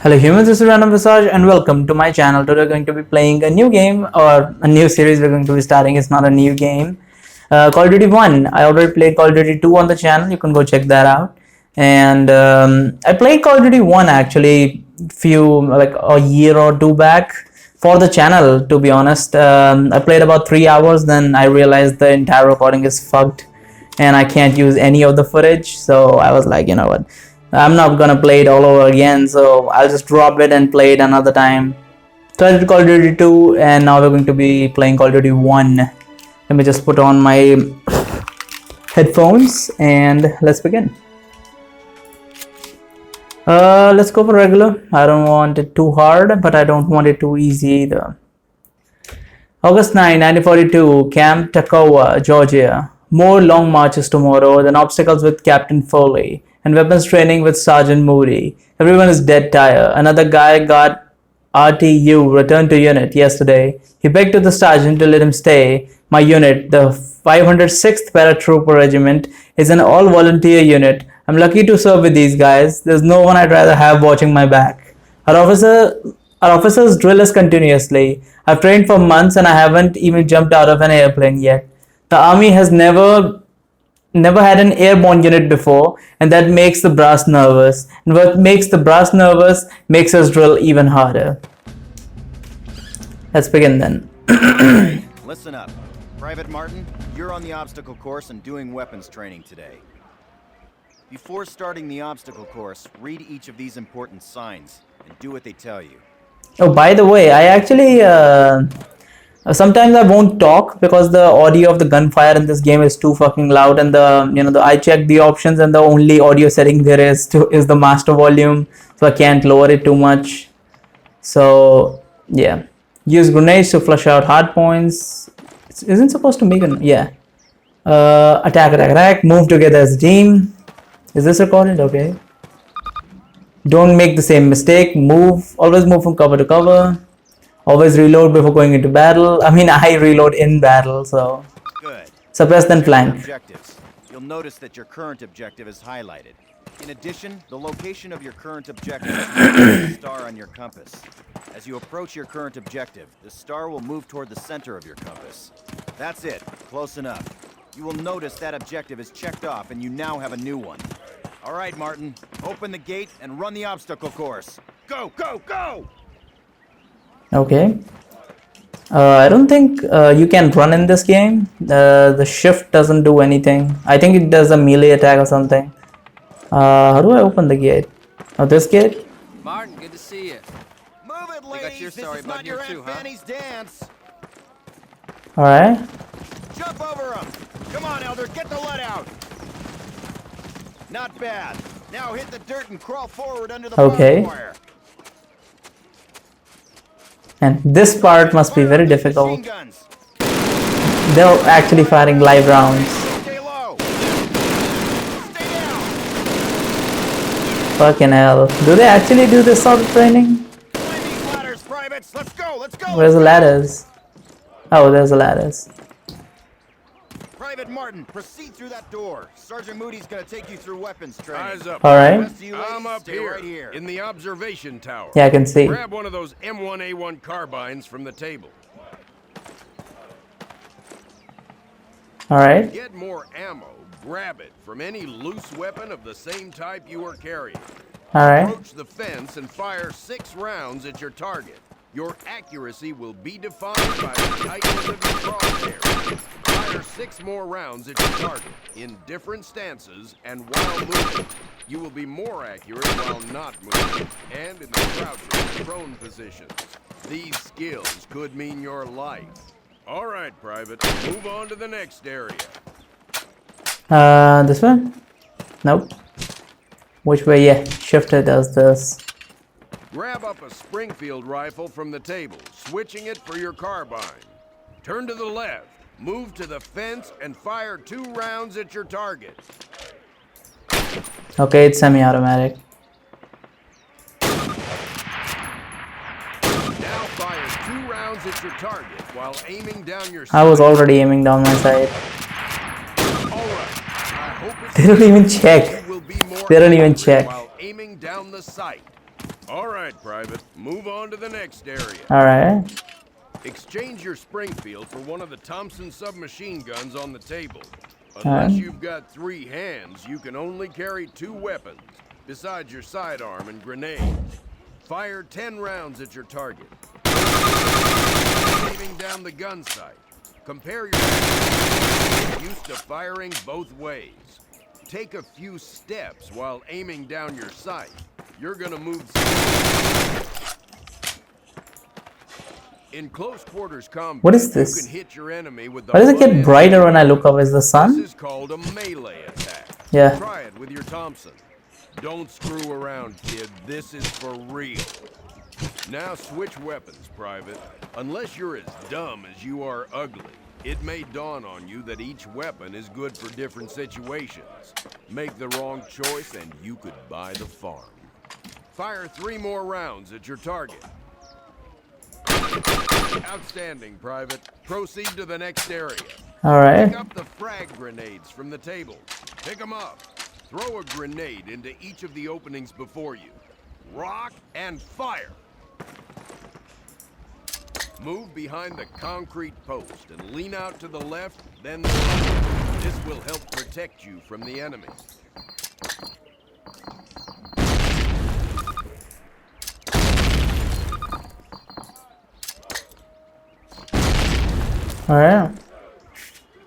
Hello humans, this is Random Visage and welcome to my channel. Today we're going to be playing a new game or a new series we're going to be starting. It's not a new game. Call of Duty 1. I already played Call of Duty 2 on the channel. You can go check that out. And I played Call of Duty 1 actually like a year or two back for the channel, to be honest. I played about 3 hours, then I realized the entire recording is fucked and I can't use any of the footage. So I was like, you know what? I'm not gonna play it all over again, so I'll just drop it and play it another time. So I did Call of Duty 2 and now we're going to be playing Call of Duty 1. Let me just put on my headphones and let's begin. Let's go for regular. I don't want it too hard, but I don't want it too easy either. August 9, 1942, Camp Toccoa, Georgia. More long marches tomorrow than obstacles with Captain Foley and weapons training with Sergeant Moody. Everyone is dead tired. Another guy got RTU, returned to unit, yesterday. He begged to the sergeant to let him stay. My unit, the 506th Para-tropper Regiment, is an all-volunteer unit. I'm lucky to serve with these guys. There's no one I'd rather have watching my back. Our officers drill us continuously. I've trained for months and I haven't even jumped out of an airplane yet. The army has never had an airborne unit before, and that makes the brass nervous. And what makes the brass nervous makes us drill even harder. Let's begin then. Listen up. Private Martin, you're on the obstacle course and doing weapons training today. Before starting the obstacle course, read each of these important signs and do what they tell you. Oh, by the way, I actually sometimes I won't talk because the audio of the gunfire in this game is too fucking loud, and I checked the options and the only audio setting there is the master volume, so I can't lower it too much. So yeah, use grenades to flush out hard points. It isn't supposed to make an attack. Move together as a team. Is this recorded? Okay. Don't make the same mistake. Always move from cover to cover. Always reload before going into battle. I mean, I reload in battle, so. Good. Suppress then flank. Objectives. You'll notice that your current objective is highlighted. In addition, the location of your current objective is marked with a star on your compass. As you approach your current objective, the star will move toward the center of your compass. That's it. Close enough. You will notice that objective is checked off and you now have a new one. All right, Martin. Open the gate and run the obstacle course. Go, go, go! Okay. I don't think you can run in this game. The shift doesn't do anything. I think it does a melee attack or something. How do I open the gate? Oh, this gate? Martin, good to see you. Move it, ladies. This is not your Aunt Fanny's dance. Alright. Jump over him. Come on, Elder. Get the lead out. Not bad. Now hit the dirt and crawl forward under the barbed wire. And this part must be very difficult. They're actually firing live rounds. Stay low. Stay down. Fucking hell. Do they actually do this sort of training? Climb these ladders, privates. Let's go. Let's go. Where's the ladders? Oh, there's the ladders. Private Martin, proceed through that door. Sergeant Moody's gonna take you through weapons training. Eyes up. Alright. I'm up Stay here, right here in the observation tower. Yeah, I can see. Grab one of those M1A1 carbines from the table. Alright. Get more ammo. Grab it from any loose weapon of the same type you are carrying. Alright. Approach the fence and fire 6 rounds at your target. Your accuracy will be defined by the tightness of your crosshair. Fire 6 more rounds at your target in different stances and while moving. You will be more accurate while not moving and in the crouching, prone positions. These skills could mean your life. All right, Private, move on to the next area. This one? Nope. Which way? Yeah, shifter does this. Grab up a Springfield rifle from the table, switching it for your carbine. Turn to the left, move to the fence, and fire 2 rounds at your target. Okay, it's semi-automatic. Now fire 2 rounds at your target while aiming down your sight. I was already aiming down my sight. All right. I hope it's They don't even check. you will be more They don't even accurate check. While aiming down the sight. All right, Private. Move on to the next area. Alright. Exchange your Springfield for one of the Thompson submachine guns on the table. Unless Alright. you've got 3 hands, you can only carry 2 weapons, besides your sidearm and grenades. Fire 10 rounds at your target. Aiming down the gun sight. Compare your used to firing both ways. Take a few steps while aiming down your sight. You're gonna move. In close quarters combat, What is this? you can hit your enemy with the Why does it butt get end. brighter when I look up? Is the This sun? is called a melee attack. Yeah. Try it with your Thompson. Don't screw around, kid. This is for real. Now switch weapons, Private. Unless you're as dumb as you are ugly, it may dawn on you that each weapon is good for different situations. Make the wrong choice and you could buy the farm. Fire 3 more rounds at your target. Outstanding, Private. Proceed to the next area. Alright. Pick up the frag grenades from the table. Pick them up. Throw a grenade into each of the openings before you. Rock and fire. Move behind the concrete post and lean out to the left, then the right. This will help protect you from the enemy. Alright.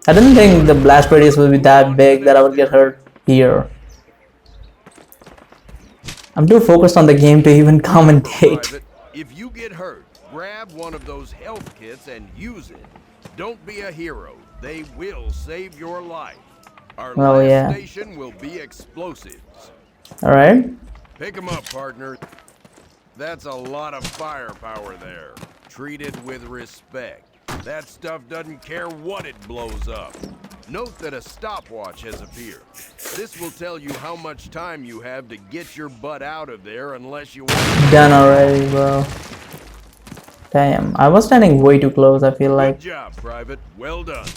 I didn't think the blast radius would be that big that I would get hurt here. I'm too focused on the game to even commentate. Private, if you get hurt, grab one of those health kits and use it. Don't be a hero. They will save your life. Our Oh, last yeah. station will be explosives. Alright. Pick 'em up, partner. That's a lot of firepower there. Treat it with respect. That stuff doesn't care what it blows up. Note that a stopwatch has appeared. This will tell you how much time you have to get your butt out of there unless you want. Done already, bro. Damn. I was standing way too close, I feel like. Good job, Private. Well done.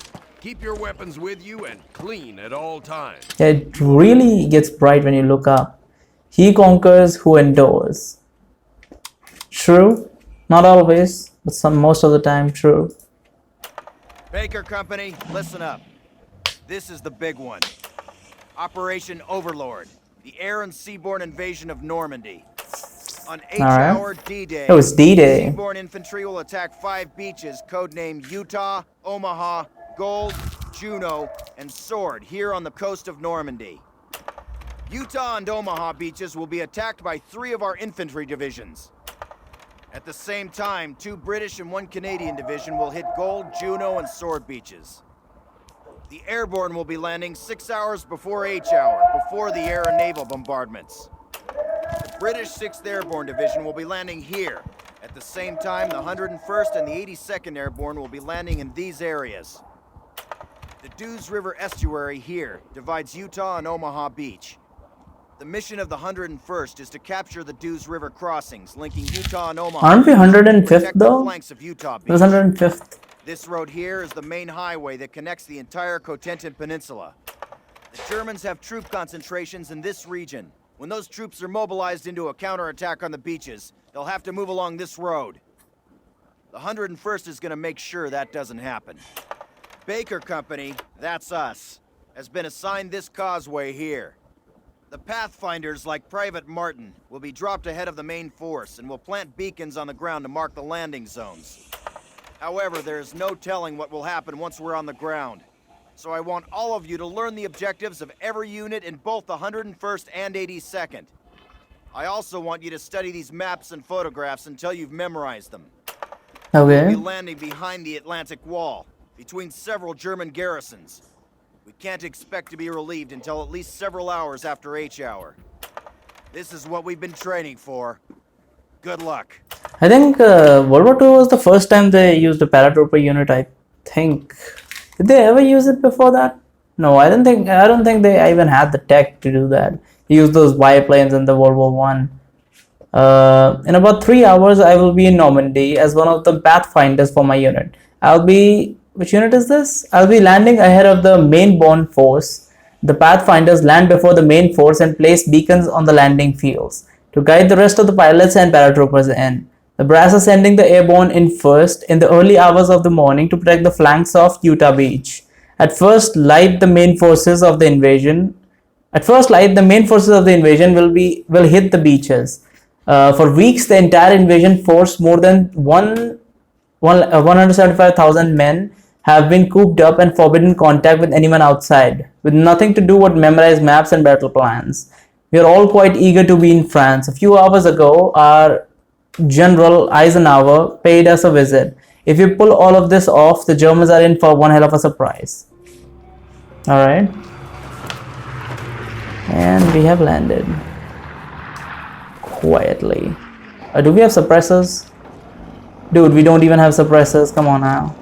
Keep your weapons with you and clean at all times. Yeah, it really gets bright when you look up. He conquers who endures. True. Not always, but most of the time true. Baker Company, listen up. This is the big one. Operation Overlord, the air and seaborne invasion of Normandy. On H-hour D-Day, It was D-Day. seaborne infantry will attack 5 beaches codenamed Utah, Omaha, Gold, Juno, and Sword here on the coast of Normandy. Utah and Omaha beaches will be attacked by 3 of our infantry divisions. At the same time, 2 British and 1 Canadian division will hit Gold, Juno, and Sword beaches. The airborne will be landing 6 hours before H-hour, before the air and naval bombardments. The British 6th Airborne Division will be landing here. At the same time, the 101st and the 82nd Airborne will be landing in these areas. The Dews River estuary here divides Utah and Omaha Beach. The mission of the 101st is to capture the Dews River crossings linking Utah and Omaha. Aren't we Beach, 105th protect the though? flanks of Utah It was Beach. 105th. This road here is the main highway that connects the entire Cotentin Peninsula. The Germans have troop concentrations in this region. When those troops are mobilized into a counterattack on the beaches, they'll have to move along this road. The 101st is going to make sure that doesn't happen. Baker Company, that's us, has been assigned this causeway here. The Pathfinders, like Private Martin, will be dropped ahead of the main force and will plant beacons on the ground to mark the landing zones. However, there is no telling what will happen once we're on the ground. So I want all of you to learn the objectives of every unit in both the 101st and 82nd. I also want you to study these maps and photographs until you've memorized them. We'll Okay. be landing behind the Atlantic Wall, between several German garrisons. We can't expect to be relieved until at least several hours after H-hour. This is what we've been training for. Good luck. I think World War II was the first time they used a Para-tropper unit, I think. Did they ever use it before that? No, I don't think they even had the tech to do that. They used those biplanes in the World War One. In about 3 hours, I will be in Normandy as one of the Pathfinders for my unit. Which unit is this? I'll be landing ahead of the main-borne force. The Pathfinders land before the main force and place beacons on the landing fields. to guide the rest of the pilots and paratroopers in. The brass are sending the airborne in first in the early hours of the morning to protect the flanks of Utah Beach. At first light, the main forces of the invasion will hit the beaches. For weeks, the entire invasion force, more than 175,000 men, have been cooped up and forbidden contact with anyone outside, with nothing to do but memorize maps and battle plans. We are all quite eager to be in France. A few hours ago, our General Eisenhower paid us a visit. If we pull all of this off, the Germans are in for one hell of a surprise. Alright. And we have landed. Quietly. Do we have suppressors? Dude, we don't even have suppressors. Come on now.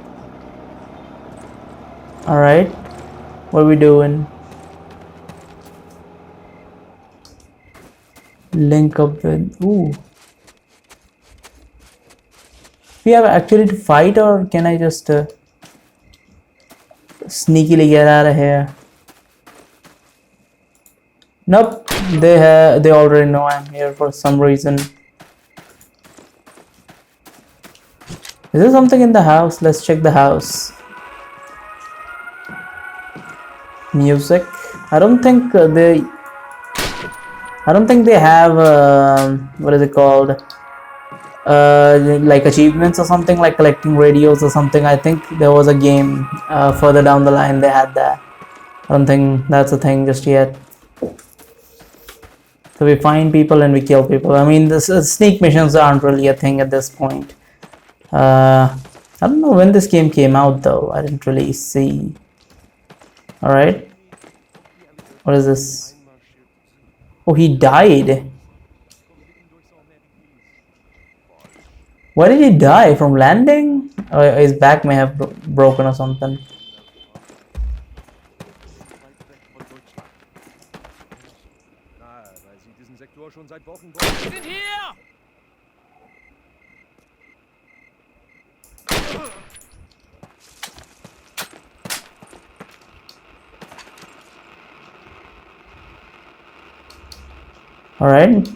Alright. What are we doing? Link up with... Ooh. We have actually to fight, or can I just sneakily get out of here? Nope. They already know I'm here for some reason. Is there something in the house? Let's check the house. Music. I don't think they have what is it called? Like achievements or something, like collecting radios or something. I think there was a game further down the line they had that. I don't think that's a thing just yet. So we find people and we kill people. I mean, this sneak missions aren't really a thing at this point. I don't know when this game came out though. I didn't really see. Alright. What is this? Oh, he died. Why did he die? From landing? Or his back may have broken or something. Alright.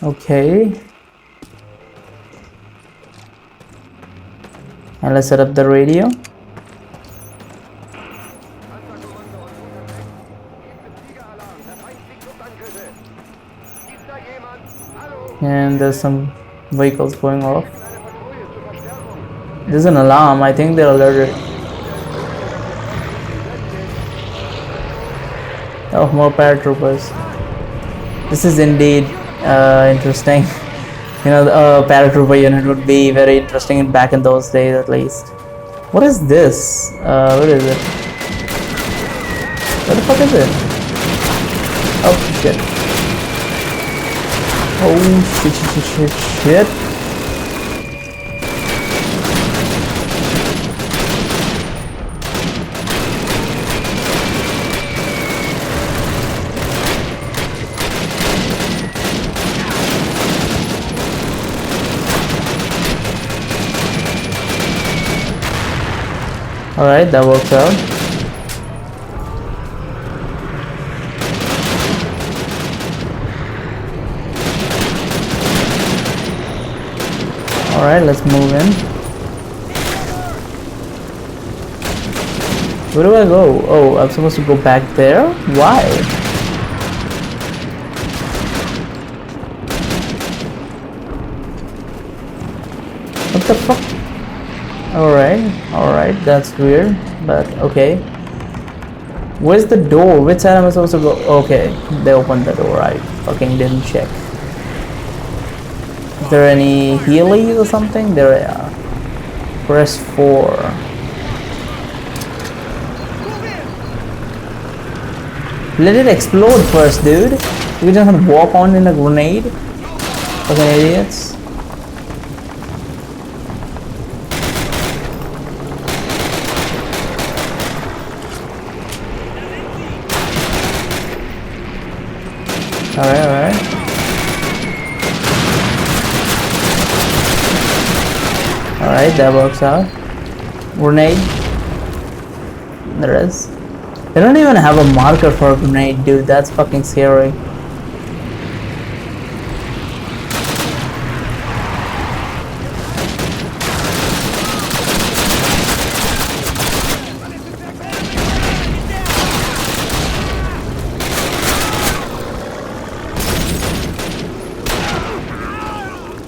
Okay. And let's set up the radio. And there's some vehicles going off. There's an alarm. I think they're alerted. Oh, more paratroopers. This is indeed interesting. You know, a paratrooper unit would be very interesting back in those days, at least. What is this? What is it? What the fuck is it? Oh shit! Oh shit! Alright, that works out. Alright, let's move in. Where do I go? Oh, I'm supposed to go back there? Why? What the fuck? Alright, that's weird, but okay. Where's the door? Which side am I supposed to go? Okay, they opened the door. I fucking didn't check. Is there any healies or something? There are. Press 4. Let it explode first, dude. We just walk on in a grenade. Fucking idiots. Alright. Alright, that works out. Grenade. There is. They don't even have a marker for a grenade, dude. That's fucking scary.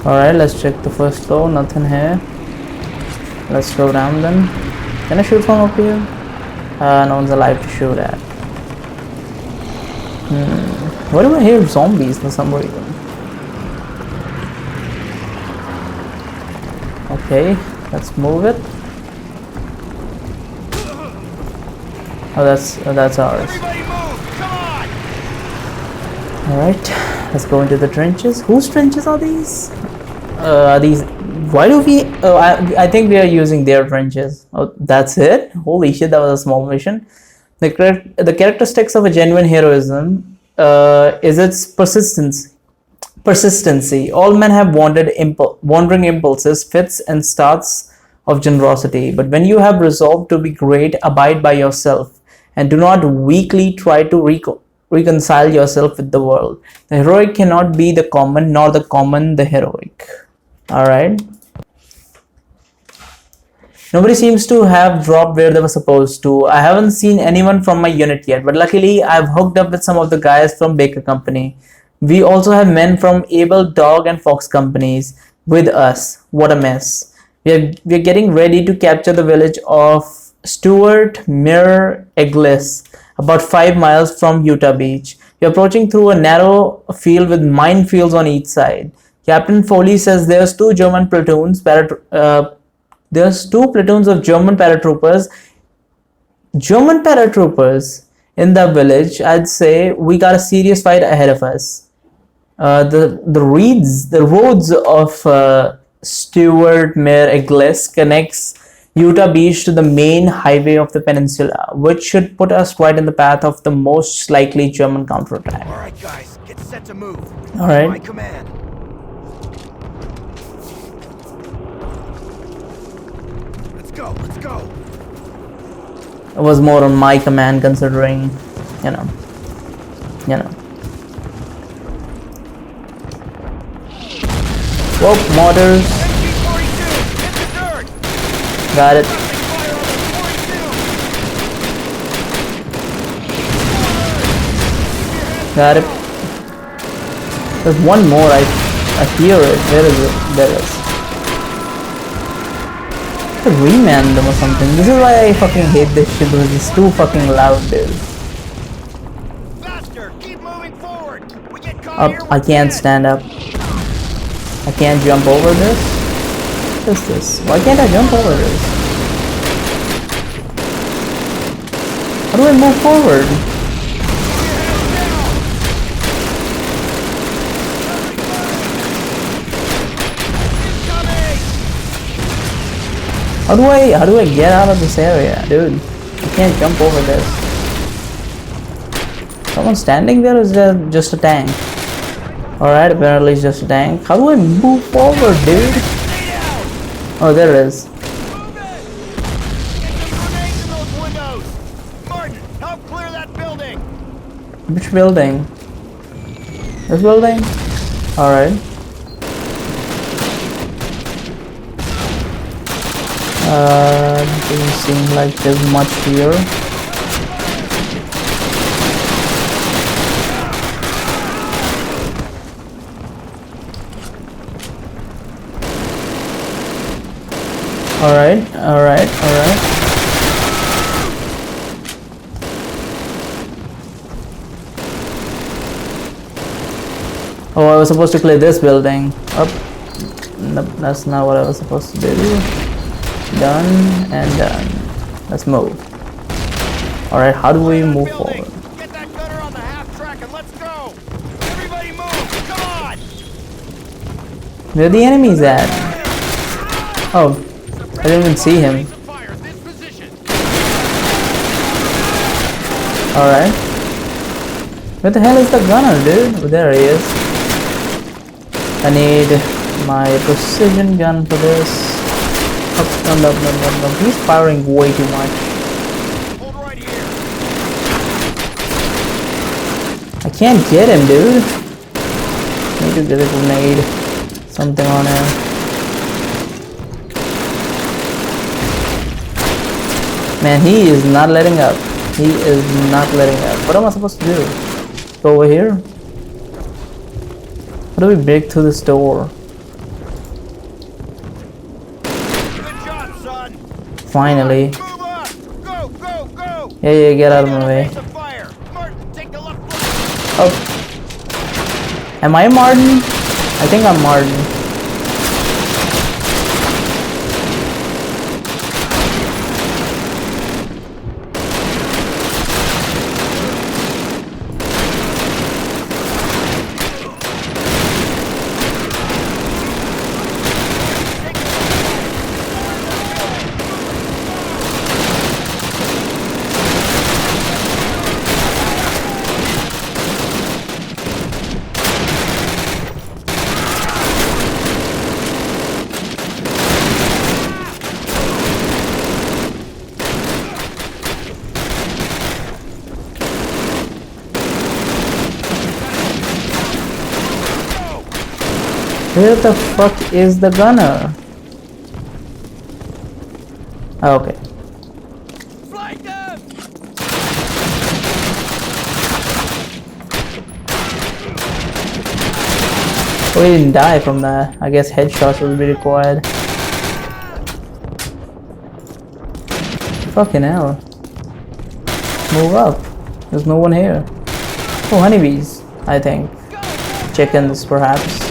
Alright, let's check the first floor. Nothing here. Let's go down then. Can I shoot from up here? No one's alive to shoot at. Why do I hear zombies for some reason? Okay, let's move it. Oh, that's ours. Alright, let's go into the trenches. Whose trenches are these? Why do we... Oh, I think we are using their trenches. Oh, that's it? Holy shit, that was a small mission. The characteristics of a genuine heroism is its persistency. All men have wandering impulses, fits and starts of generosity. But when you have resolved to be great, abide by yourself and do not weakly try to reconcile yourself with the world. The heroic cannot be the common, nor the common the heroic. Alright. Nobody seems to have dropped where they were supposed to. I haven't seen anyone from my unit yet, but luckily I've hooked up with some of the guys from Baker Company. We also have men from Able, Dog and Fox companies with us. What a mess. We're getting ready to capture the village of Stuart Mere Eglis, about 5 miles from Utah Beach. We're approaching through a narrow field with minefields on each side. Captain Foley says there's two platoons of German paratroopers. In the village. I'd say we got a serious fight ahead of us. The roads of Stuart Mere Eglis connects Utah Beach to the main highway of the peninsula, which should put us right in the path of the most likely German counterattack. All right, guys, get set to move. All right. My command. Let's go. It was more on my command, considering, you know. Whoa, mortars. Got it. Got it. There's one more. I hear it. Where is it? There it is. To remand them or something. This is why I fucking hate this shit, because it's too fucking loud, dude. Faster, keep moving forward. We get caught here, I can't stand up. I can't jump over this. What is this? Why can't I jump over this? How do I move forward? How do I get out of this area, dude? I can't jump over this. Someone standing there, or is there just a tank? Alright, apparently it's just a tank. How do I move forward, dude? Oh, there it is. Martin, help clear that building. Which building? This building? Alright. Doesn't seem like there's much here. Alright. Oh, I was supposed to clear this building. Nope, that's not what I was supposed to do. Done and done. Let's move. Alright, how do we move forward? Get that gunner on the half track and let's go. Everybody move, come on. Where are the enemies at? Oh, I didn't even see him. Alright. Where the hell is the gunner, dude? Oh, there he is. I need my precision gun for this. No. He's firing way too much. Hold right here. I can't get him, dude. Need to get a grenade. Something on him. Man, he is not letting up. He is not letting up. What am I supposed to do? Go over here? How do we break through this door? Finally. Move on! Go, go, go! Yeah, get out of my way. Base of fire! Martin, take the left flank! Oh. Am I Martin? I think I'm Martin. Where the fuck is the gunner? Oh, okay. Flank them! Oh, he didn't die from that. I guess headshots will be required. Fucking hell. Move up. There's no one here. Oh, honeybees, I think. Chickens, perhaps.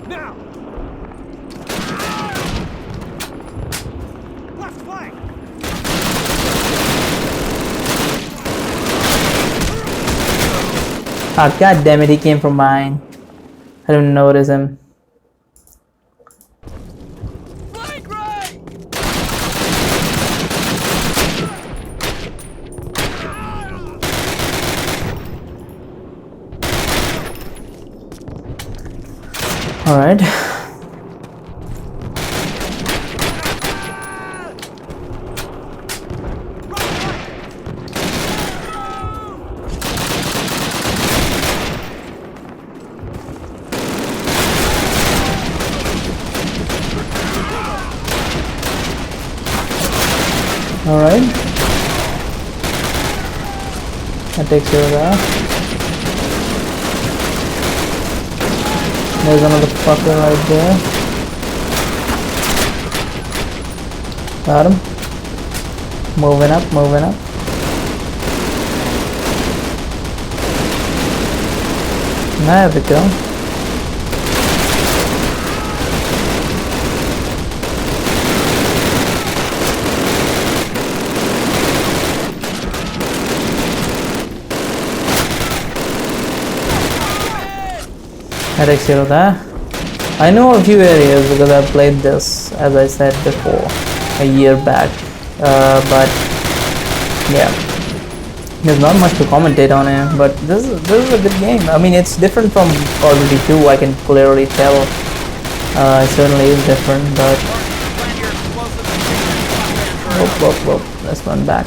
Now! Left flank! Ah, god damn it, he came from mine. I didn't notice him. Flank right! Alright. Alright. That takes care of that. There's another fucker right there. Got him. Moving up, moving up. There we go. That takes care of that. I know a few areas because I've played this, as I said before, a year back. But yeah, there's not much to commentate on it. But this is a good game. I mean, it's different from Call of Duty 2. I can clearly tell. It certainly is different. But whoop. Let's run back.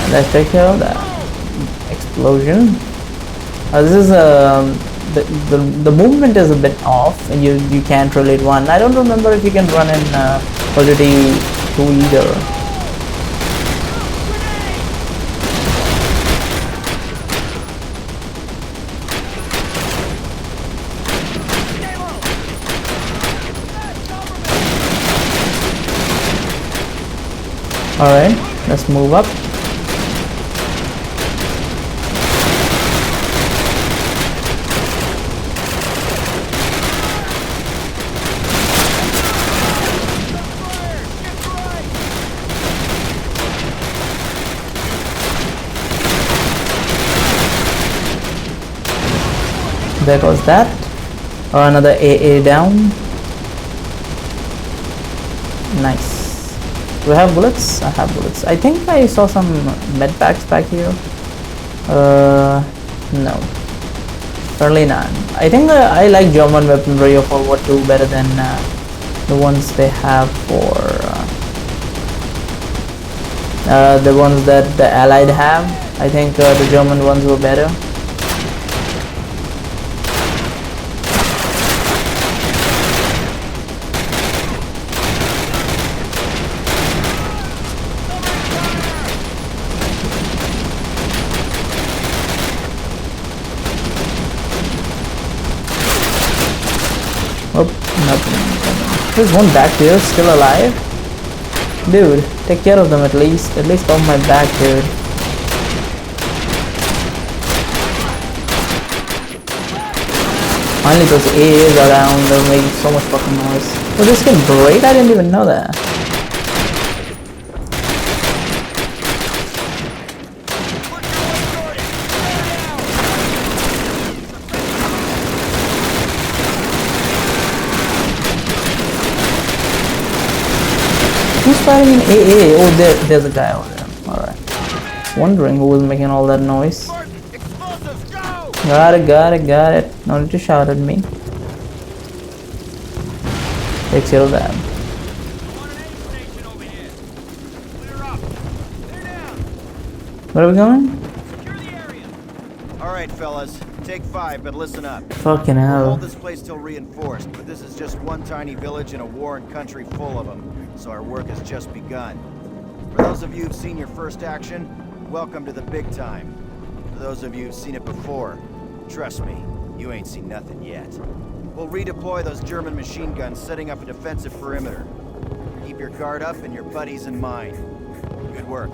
And let's take care of that explosion. This is the movement is a bit off, and you can't really run. I don't remember if you can run in Call of Duty 2 either. All right, let's move up. There goes that. Another AA down. Nice. Do I have bullets? I have bullets. I think I saw some med packs back here. No. Certainly none. I think I like German weaponry of World War II better than the ones they have for the ones that the Allied have. I think the German ones were better. There's one back here, still alive? Dude, take care of them at least. At least on my back, dude. Finally, those AAs around, they're making so much fucking noise. Oh, this can break? I didn't even know that. Who's firing in AA? Oh, there's a guy over there. Alright. Wondering who was making all that noise. Explosives, go! Got it. No need to shout at me. Take care of that. On an aid station over here. Clear up. They're down. Where are we going? Secure the area. All right, fellas. Take 5, but listen up. Fucking We'll hell. hold this place till reinforced, but this is just one tiny village in a warring country full of them, so our work has just begun. For those of you who've seen your first action, welcome to the big time. For those of you who've seen it before, trust me, you ain't seen nothing yet. We'll redeploy those German machine guns, setting up a defensive perimeter. Keep your guard up and your buddies in mind. Good work.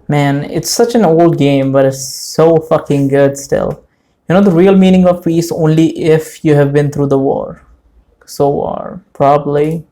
Man, it's such an old game, but it's so fucking good still. You know the real meaning of peace only if you have been through the war. So war. Probably.